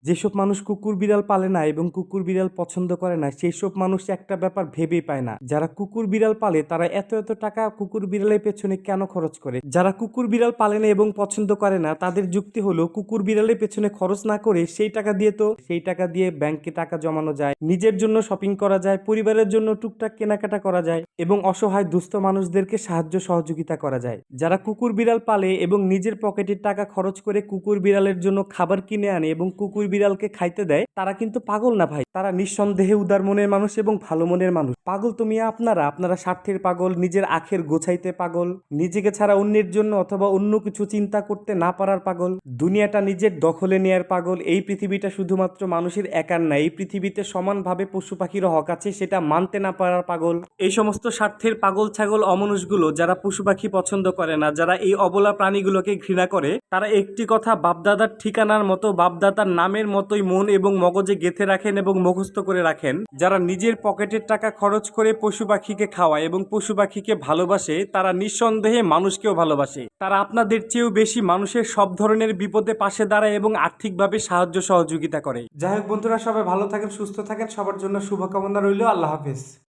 যেসব মানুষ কুকুর বিড়াল পালে না এবং কুকুর বিড়াল পছন্দ করে না, সেই সব মানুষ একটা ব্যাপার ভেবেই পায় না, যারা কুকুর বিড়াল পালে তারা এত এত টাকা কুকুর বিড়ালের পেছনে কেন খরচ করে। যারা কুকুর বিড়াল পালে না এবং পছন্দ করে না, তাদের যুক্তি হলো কুকুর বিড়ালের পেছনে খরচ না করে সেই টাকা দিয়ে ব্যাংকে টাকা জমানো যায়, নিজের জন্য শপিং করা যায়, পরিবারের জন্য টুকটাক কেনাকাটা করা যায় এবং অসহায় দুস্থ মানুষদেরকে সাহায্য সহযোগিতা করা যায়। যারা কুকুর বিড়াল পালে এবং নিজের পকেটের টাকা খরচ করে কুকুর বিড়ালের জন্য খাবার কিনে আনে এবং কুকুর বিড়ালকে খাইতে দেয়, তারা কিন্তু পাগল না ভাই, তারা নিঃসন্দেহে উদার মনের মানুষ এবং ভালো মনের মানুষ। পাগল তুমি আপনারা স্বার্থের পাগল, নিজের আখের গোছাইতে পাগল, নিজেকে ছাড়া অন্যের জন্য অথবা অন্য কিছু চিন্তা করতে না পারার পাগল, দুনিয়াটা নিজের দখলে নেয়ার পাগল। এই পৃথিবীটা শুধুমাত্র মানুষের একার না, এই পৃথিবীতে সমানভাবে পশু পাখিরও হক আছে, সেটা মানতে না পারার পাগল। এই সমস্ত স্বার্থের পাগল ছাগল অমানুষগুলো যারা পশু পাখি পছন্দ করে না, যারা এই অবলা প্রাণীগুলোকে ঘৃণা করে, তারা একটি কথা বাপদাদার ঠিকানার মতো, বাপদাদার নামের মতোই মন এবং মগজে গেঁথে রাখেন এবং মুখস্থ করে রাখেন। যারা নিজের পকেটের টাকা খরচ করে পশু পাখিকে খাওয়ায় এবং পশু পাখিকে ভালোবাসে, তারা নিঃসন্দেহে মানুষকেও ভালোবাসে। তারা আপনাদের চেয়েও বেশি মানুষের সব ধরনের বিপদে পাশে দাঁড়ায় এবং আর্থিকভাবে সাহায্য সহযোগিতা করে। যাই হোক বন্ধুরা, সবাই ভালো থাকেন, সুস্থ থাকেন, সবার জন্য শুভকামনা রইল। আল্লাহ হাফেজ।